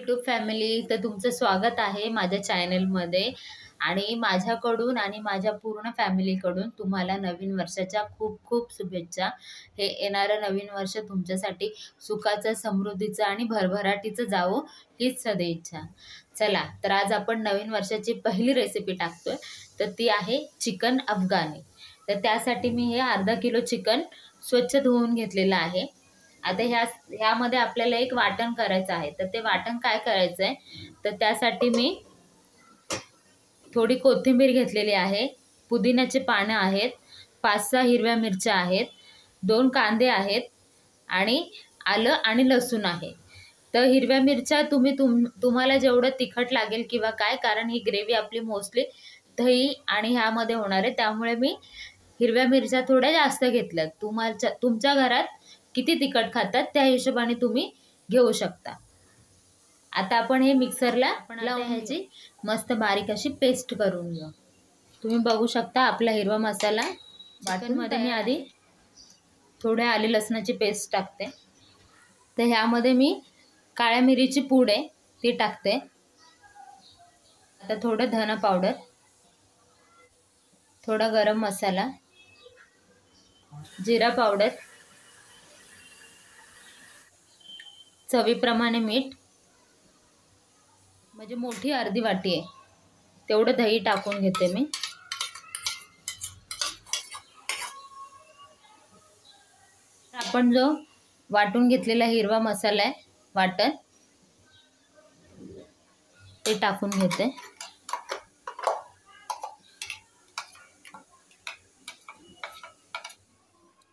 YouTube family, तर तुमचं स्वागत आहे माझ्या चॅनलमध्ये. आणि माझ्याकडून आणि माझ्या पूर्ण फॅमिलीकडून तुम्हाला नवीन वर्षाच्या खूप खूप शुभेच्छा. हे येणारं नवीन वर्ष तुमच्यासाठी सुखाचं, समृद्धीचं आणि भरभराटीचं जावो, हीच सदिच्छा. चला, तर आज आपण नवीन वर्षाची पहिली रेसिपी टाकतोय, तर ती आहे चिकन अफगाणी. तर त्यासाठी मी हे अर्धा किलो चिकन स्वच्छ धुवून घेतलेलं आहे. आता ह्यामध्ये आपल्याला एक वाटण करायचं आहे. तर ते वाटण काय करायचं आहे, तर त्यासाठी मी थोडी कोथिंबीर घेतलेली आहे, पुदिन्याची पानं आहेत, 5-6 हिरव्या मिरच्या आहेत, 2 कांदे आहेत आणि आलं आणि लसूण आहे. तर हिरव्या मिरच्या तुम्हाला जेवढं तिखट लागेल किंवा काय, कारण ही ग्रेव्ही आपली मोस्टली दही आणि ह्यामध्ये होणार आहे, त्यामुळे मी हिरव्या मिरच्या थोड्या जास्त घेतल्यात. तुमच्या घरात किती तिखट खातात त्या हिशोबाने तुम्ही घेऊ शकता. आता आपण हे मिक्सरला लावून ह्याची मस्त बारीक अशी पेस्ट करून घेऊ. तुम्ही बघू शकता आपला हिरवा मसाला वाटणमध्ये मी आधी थोडे आले लसणाची पेस्ट टाकते. तर ह्यामध्ये मी काळ्या मिरीची पूड आहे ती टाकते. आता थोडं धना पावडर, थोडा गरम मसाला, जिरा पावडर, चवीप्रमाणे मीठ, म्हणजे मोठी अर्धी वाटी आहे तेवढं दही टाकून घेते मी. आपण जो वाटून घेतलेला हिरवा मसाला आहे वाटण, ते टाकून घेते.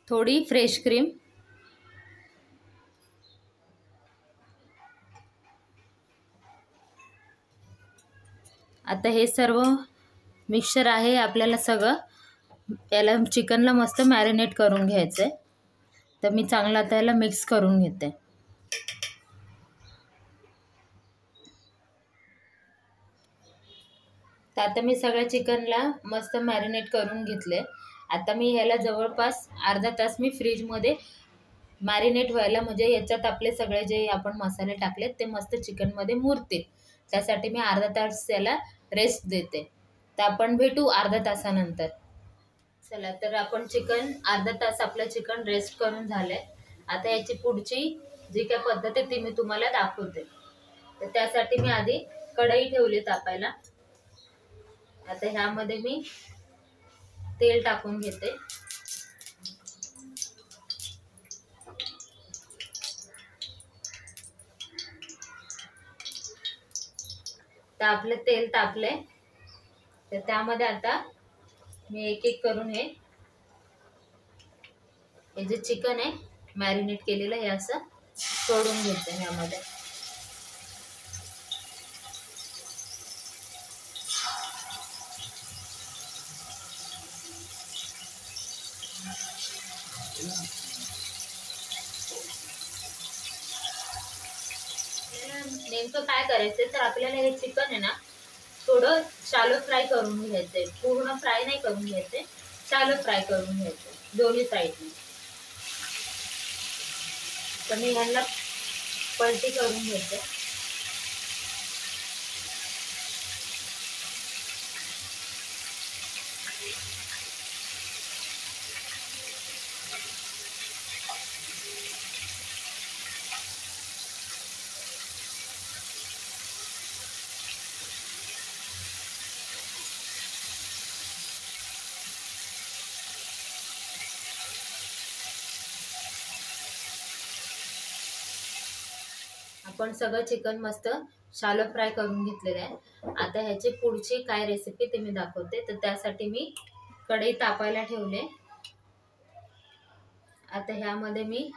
थोडी फ्रेश क्रीम, आता हे सर्व मिक्सचर आहे आपल्याला सगळं याला चिकनला मस्त मॅरिनेट करून घ्यायचं आहे. तर मी चांगलं आता याला मिक्स करून घेते. तर आता मी सगळ्या चिकनला मस्त मॅरिनेट करून घेतले. आता मी ह्याला जवळपास अर्धा तास मी फ्रीजमध्ये मॅरिनेट व्हायला, म्हणजे याच्यात आपले सगळे जे आपण मसाले टाकलेत ते मस्त चिकनमध्ये मुरतील, त्यासाठी मी अर्धा तास याला रेस्ट देते. तर आपण भेटू अर्धा तासानंतर. चला, तर आपण अर्धा तास आपलं चिकन रेस्ट करून झालंय. आता याची पुढची जी काय पद्धत आहे ती मी तुम्हाला दाखवते. तर त्यासाठी मी आधी कढई ठेवली तापायला. आता ह्यामध्ये मी तेल टाकून घेते. तर आपलं तेल तापले, तर त्यामध्ये आता मी एक एक करून हे जे चिकन आहे मॅरिनेट केलेलं हे असं सोडून घेते ह्यामध्ये. नेमकं काय करायचंय, तर आपल्याला हे चिकन आहे ना थोडं शालो फ्राय करून घ्यायचंय. पूर्ण फ्राय नाही करून घ्यायचंय, शालो फ्राय करून घ्यायचंय दोन्ही साईडने. तर मी ह्यांना पलटी करून घेते. आपण सगळं चिकन मस्त शालो फ्राय करून घेतलेलं आहे. आता ह्याची पुढची काय रेसिपी ते मी दाखवते. तर त्यासाठी मी कढई तापायला ठेवले. आता ह्यामध्ये मी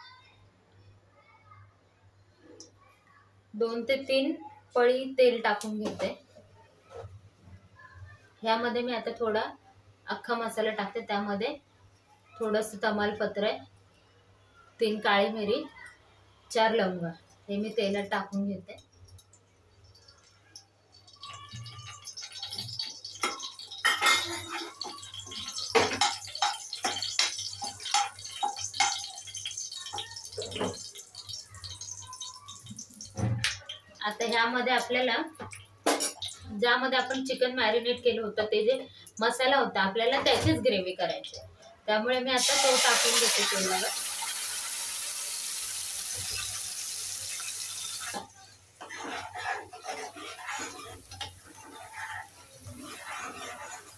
2 ते 3 पळी तेल टाकून घेते. ह्यामध्ये मी आता थोडा अख्खा मसाला टाकते. त्यामध्ये थोडंसं तमालपत्र, 3 काळी मिरी, 4 लवंग, हे मी तेलात टाकून घेते. आता ह्यामध्ये आपल्याला ज्यामध्ये आपण चिकन मॅरिनेट केलं होतं ते जे मसाला होता आपल्याला त्याचीच ग्रेव्ही करायची, त्यामुळे मी आता तो टाकून घेते तेलावर.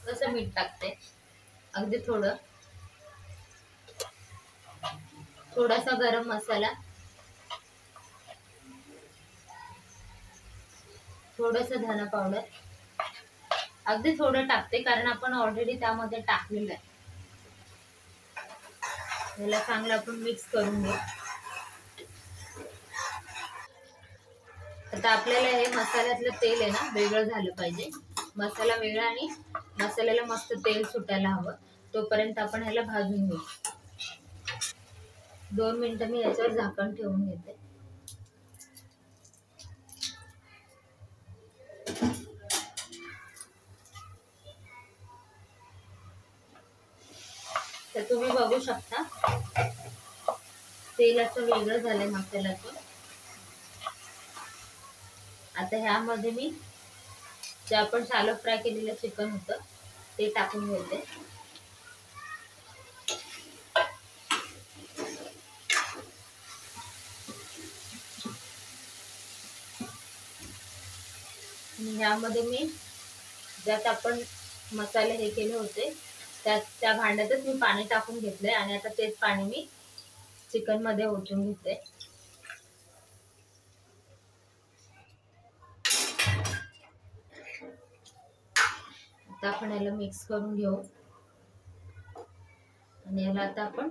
कसं मीठ टाकते अगदी थोडं, थोडासा गरम मसाला, थोडंसं धना पावडर, अगदी थोडं टाकते कारण आपण ऑलरेडी त्यामध्ये टाकलेलं आहे. याला चांगलं आपण मिक्स करून घेऊ. आता आपल्याला हे मसाल्यातलं तेल आहे ना वेगळं झालं पाहिजे, मसाला वेगळा आणि मसाल्याला मस्त तेल सुटायला हवं, तोपर्यंत आपण ह्याला भाजून घेऊ. 2 मिनिटं मी याच्यावर झाकण ठेवून घेते. तर तुम्ही बघू शकता तेल असं वेगळं झालंय मसाल्यातून. आता ह्यामध्ये मी जे आपण शालो फ्राय केलेलं चिकन होतं ते टाकून घेते. आणि ह्यामध्ये मी ज्यात आपण मसाले हे केले होते त्या भांड्यातच मी पाणी टाकून घेतलंय आणि आता तेच पाणी मी चिकन मध्ये ओतून घेते. आता आपण याला मिक्स करून घेऊ आणि याला आता आपण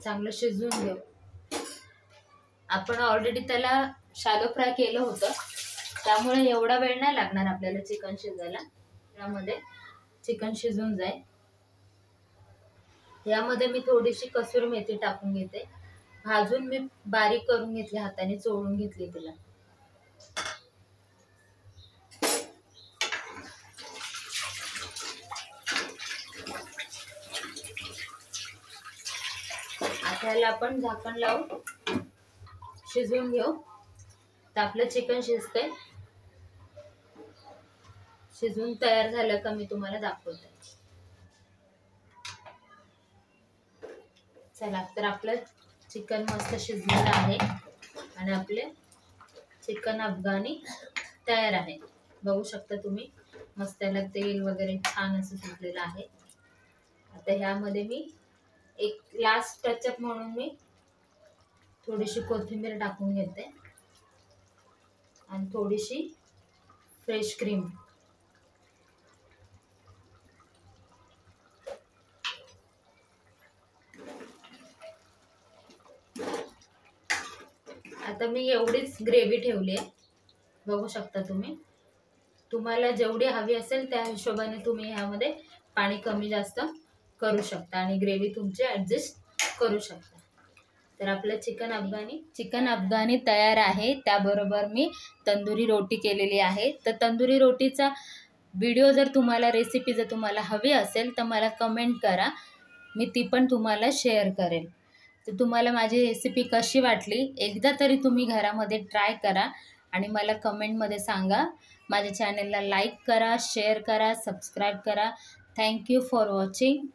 चांगलं शिजवून घेऊ. आपण ऑलरेडी त्याला शालो फ्राय केलं होतं त्यामुळे एवढा वेळ नाही लागणार आपल्याला चिकन शिजायला. यामध्ये चिकन शिजून जाईल. यामध्ये मी थोडीशी कसुरी मेथी टाकून घेते, भाजून मी बारीक करून घेतली, हाताने चोळून घेतली तिला. आता याला आपण झाकण लावून शिजवून घेऊ. तर आपलं चिकन शिजतंय, शिजून तयार झालं का मी तुम्हाला दाखवते. चला, तर आपलं चिकन मस्त शिजलेलं आहे आणि आपले चिकन अफगाणी तयार आहे. बघू शकता तुम्ही, मस्त त्याला तेल वगैरे छान असं सुटलेलं आहे. आता ह्यामध्ये मी एक लास्ट टचअप म्हणून मी थोडीशी कोथिंबीर टाकून घेते आणि थोडीशी फ्रेश क्रीम. आता मी एवढीच ग्रेव्ही ठेवली आहे, बघू शकता तुम्ही. तुम्हाला जेवढी हवी असेल त्या हिशोबाने तुम्ही ह्यामध्ये पाणी कमी जास्त करू शकता आणि ग्रेव्ही तुमची ॲडजस्ट करू शकता. तर आपलं चिकन अफगाणी तयार आहे. त्याबरोबर मी तंदुरी रोटी केलेली आहे. तर तंदुरी रोटीचा व्हिडिओ जर तुम्हाला, रेसिपी जर तुम्हाला हवी असेल तर मला कमेंट करा, मी ती पण तुम्हाला शेअर करेल. तर तुम्हाला माझी रेसिपी कशी वाटली एकदा तरी तुम्ही घरामध्ये ट्राय करा आणि मला कमेंटमध्ये सांगा. माझ्या चॅनलला लाईक करा, शेअर करा, सबस्क्राईब करा. Thank you for watching.